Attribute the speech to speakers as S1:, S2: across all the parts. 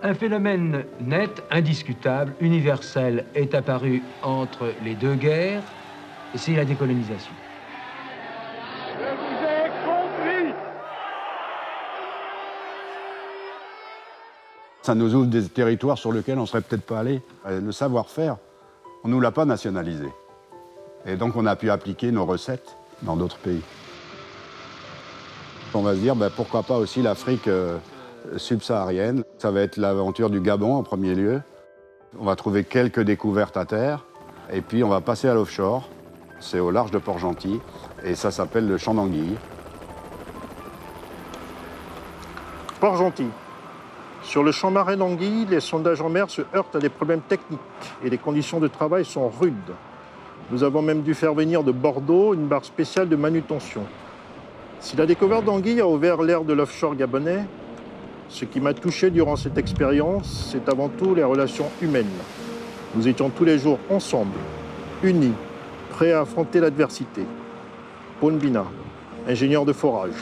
S1: Un phénomène net, indiscutable, universel est apparu entre les deux guerres, c'est la décolonisation.
S2: Je vous ai compris.
S3: Ça nous ouvre des territoires sur lesquels on ne serait peut-être pas allé. Le savoir-faire, on ne nous l'a pas nationalisé. Et donc on a pu appliquer nos recettes dans d'autres pays. On va se dire, pourquoi pas aussi l'Afrique subsaharienne. Ça va être l'aventure du Gabon en premier lieu. On va trouver quelques découvertes à terre. Et puis on va passer à l'offshore. C'est au large de Port-Gentil. Et ça s'appelle le champ d'anguilles.
S4: Port-Gentil. Sur le champ marin d'anguilles, les sondages en mer se heurtent à des problèmes techniques et les conditions de travail sont rudes. Nous avons même dû faire venir de Bordeaux une barre spéciale de manutention. Si la découverte d'anguilles a ouvert l'ère de l'offshore gabonais, ce qui m'a touché durant cette expérience, c'est avant tout les relations humaines. Nous étions tous les jours ensemble, unis, prêts à affronter l'adversité. Paul Bina, ingénieur de forage.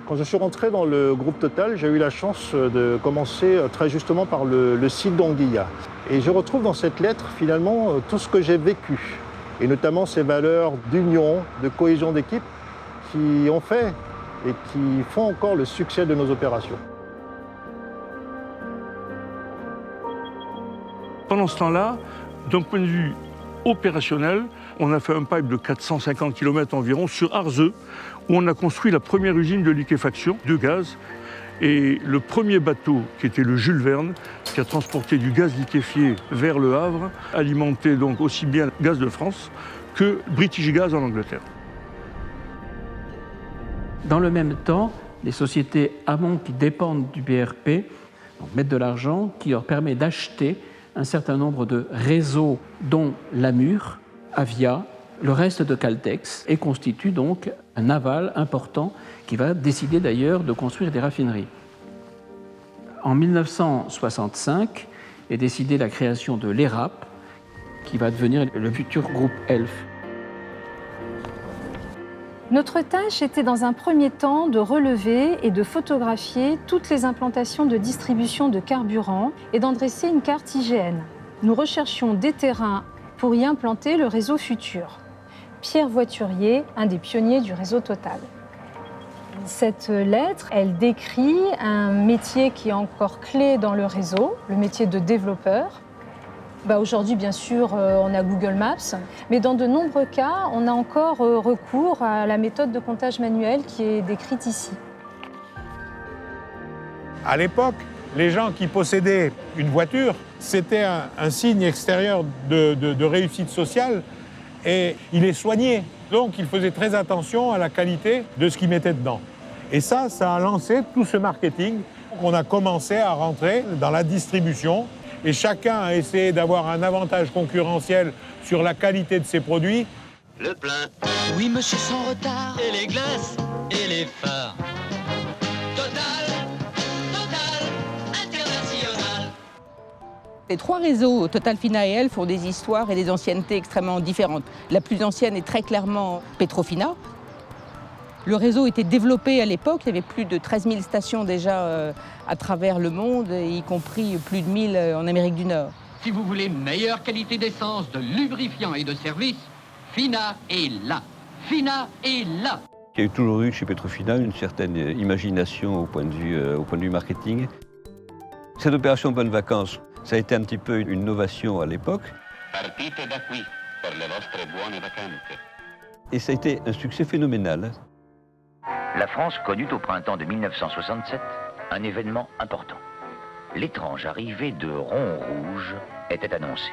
S4: Quand je suis rentré dans le groupe Total, j'ai eu la chance de commencer très justement par le site d'Anguilla. Et je retrouve dans cette lettre finalement tout ce que j'ai vécu, et notamment ces valeurs d'union, de cohésion d'équipe qui ont fait et qui font encore le succès de nos opérations.
S5: Pendant ce temps-là, d'un point de vue opérationnel, on a fait un pipe de 450 km environ sur Arzeux, où on a construit la première usine de liquéfaction de gaz. Et le premier bateau, qui était le Jules Verne, qui a transporté du gaz liquéfié vers Le Havre, alimentait donc aussi bien Gaz de France que British Gas en Angleterre.
S6: Dans le même temps, les sociétés amont qui dépendent du BRP mettent de l'argent qui leur permet d'acheter un certain nombre de réseaux, dont l'Amur, Avia, le reste de Caltex, et constitue donc un aval important qui va décider d'ailleurs de construire des raffineries. En 1965 est décidée la création de l'ERAP, qui va devenir le futur groupe ELF.
S7: Notre tâche était dans un premier temps de relever et de photographier toutes les implantations de distribution de carburant et d'en dresser une carte IGN. Nous recherchions des terrains pour y implanter le réseau futur. Pierre Voiturier, un des pionniers du réseau Total. Cette lettre, elle décrit un métier qui est encore clé dans le réseau, le métier de développeur. Aujourd'hui, bien sûr, on a Google Maps, mais dans de nombreux cas, on a encore recours à la méthode de comptage manuel qui est décrite ici.
S2: À l'époque, les gens qui possédaient une voiture, c'était un signe extérieur de réussite sociale et il les soignait. Donc, ils faisaient très attention à la qualité de ce qu'ils mettaient dedans. Et ça a lancé tout ce marketing. On a commencé à rentrer dans la distribution et chacun a essayé d'avoir un avantage concurrentiel sur la qualité de ses produits.
S8: Le plein. Oui, monsieur, sans retard. Et les glaces et les phares. Total, international.
S9: Les trois réseaux, Total, Fina et Elf, ont des histoires et des anciennetés extrêmement différentes. La plus ancienne est très clairement Petrofina. Le réseau était développé à l'époque, il y avait plus de 13 000 stations déjà à travers le monde, y compris plus de 1000 en Amérique du Nord.
S8: Si vous voulez meilleure qualité d'essence, de lubrifiant et de service, Fina est là. Fina est là.
S10: Il y a toujours eu chez Petrofina une certaine imagination au point de vue marketing. Cette opération Bonnes Vacances, ça a été un petit peu une novation à l'époque. Et ça a été un succès phénoménal.
S11: La France connut au printemps de 1967 un événement important. L'étrange arrivée de ronds rouges était annoncée.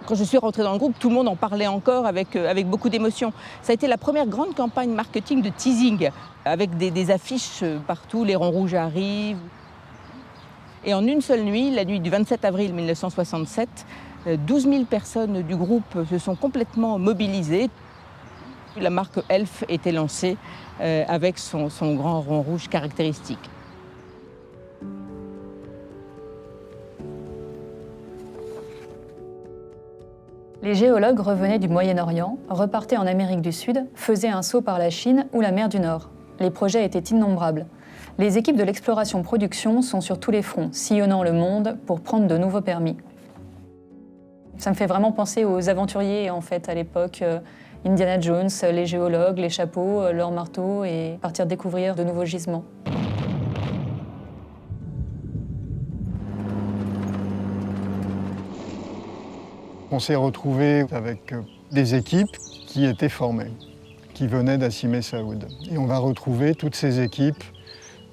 S9: Quand je suis rentrée dans le groupe, tout le monde en parlait encore avec beaucoup d'émotion. Ça a été la première grande campagne marketing de teasing, avec des affiches partout, les ronds rouges arrivent. Et en une seule nuit, la nuit du 27 avril 1967, 12 000 personnes du groupe se sont complètement mobilisées. La marque Elf était lancée avec son grand rond rouge caractéristique.
S12: Les géologues revenaient du Moyen-Orient, repartaient en Amérique du Sud, faisaient un saut par la Chine ou la mer du Nord. Les projets étaient innombrables. Les équipes de l'exploration-production sont sur tous les fronts, sillonnant le monde pour prendre de nouveaux permis. Ça me fait vraiment penser aux aventuriers, en fait, à l'époque. Indiana Jones, les géologues, les chapeaux, leurs marteaux, et partir découvrir de nouveaux gisements.
S13: On s'est retrouvés avec des équipes qui étaient formées, qui venaient d'Assimé Saoud. Et on va retrouver toutes ces équipes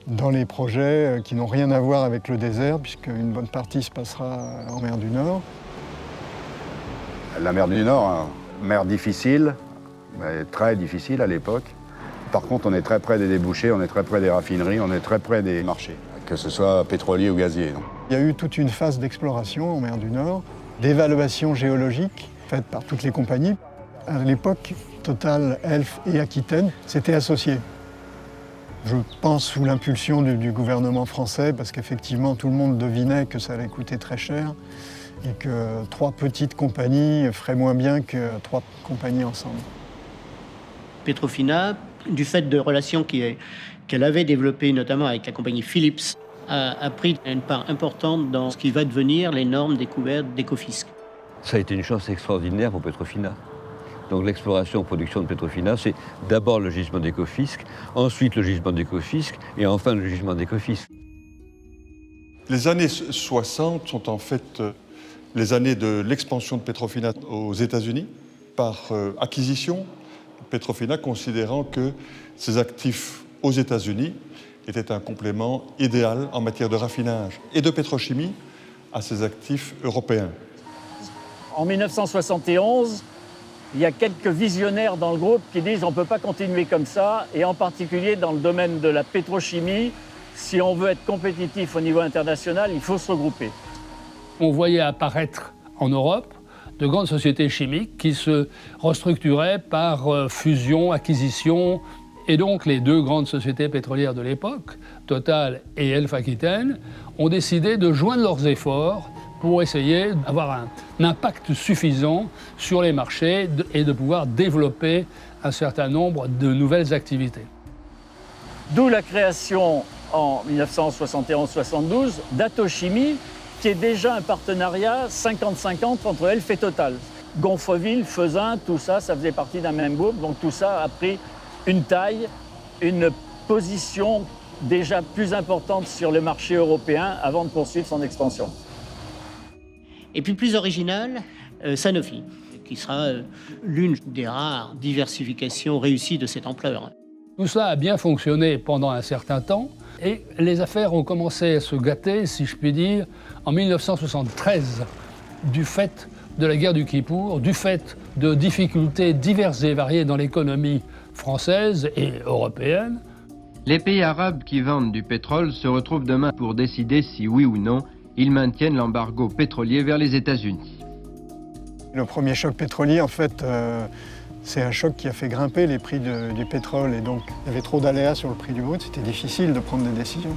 S13: dans les projets qui n'ont rien à voir avec le désert, puisqu'une bonne partie se passera en mer du Nord.
S3: La mer du Nord, mer difficile, mais très difficile à l'époque. Par contre, on est très près des débouchés, on est très près des raffineries, on est très près des marchés, que ce soit pétrolier ou gazier.
S13: Il y a eu toute une phase d'exploration en mer du Nord, d'évaluation géologique faite par toutes les compagnies. À l'époque, Total, Elf et Aquitaine s'étaient associés. Je pense sous l'impulsion du gouvernement français, parce qu'effectivement tout le monde devinait que ça allait coûter très cher et que 3 petites compagnies feraient moins bien que 3 compagnies ensemble.
S14: Petrofina, du fait de relations qu'elle avait développées notamment avec la compagnie Philips, a pris une part importante dans ce qui va devenir les normes découvertes d'Ecofisc.
S10: Ça a été une chance extraordinaire pour Petrofina. Donc l'exploration-production de Petrofina, c'est d'abord le gisement d'Ecofisc, ensuite le gisement d'Ecofisc et enfin le gisement d'Ecofisc.
S15: Les années 60 sont en fait les années de l'expansion de Petrofina aux États-Unis par acquisition. Petrofina considérant que ses actifs aux États-Unis était un complément idéal en matière de raffinage et de pétrochimie à ses actifs européens.
S16: En 1971, il y a quelques visionnaires dans le groupe qui disent on ne peut pas continuer comme ça, et en particulier dans le domaine de la pétrochimie, si on veut être compétitif au niveau international, il faut se regrouper.
S17: On voyait apparaître en Europe de grandes sociétés chimiques qui se restructuraient par fusion, acquisition. Et donc, les 2 grandes sociétés pétrolières de l'époque, Total et Elf Aquitaine, ont décidé de joindre leurs efforts pour essayer d'avoir un impact suffisant sur les marchés et de pouvoir développer un certain nombre de nouvelles activités.
S16: D'où la création en 1971-72 d'Atochimie, qui est déjà un partenariat 50-50 entre Elf et Total. Gonfreville, Fezin, tout ça, ça faisait partie d'un même groupe, donc tout ça a pris une taille, une position déjà plus importante sur le marché européen avant de poursuivre son expansion.
S14: Et puis plus original, Sanofi, qui sera l'une des rares diversifications réussies de cette ampleur.
S17: Tout cela a bien fonctionné pendant un certain temps et les affaires ont commencé à se gâter, si je puis dire, en 1973, du fait de la guerre du Kippour, du fait de difficultés diverses et variées dans l'économie française et européenne.
S18: Les pays arabes qui vendent du pétrole se retrouvent demain pour décider si oui ou non ils maintiennent l'embargo pétrolier vers les États-Unis.
S13: Le premier choc pétrolier, en fait, c'est un choc qui a fait grimper les prix du pétrole et donc il y avait trop d'aléas sur le prix du brut, c'était difficile de prendre des décisions.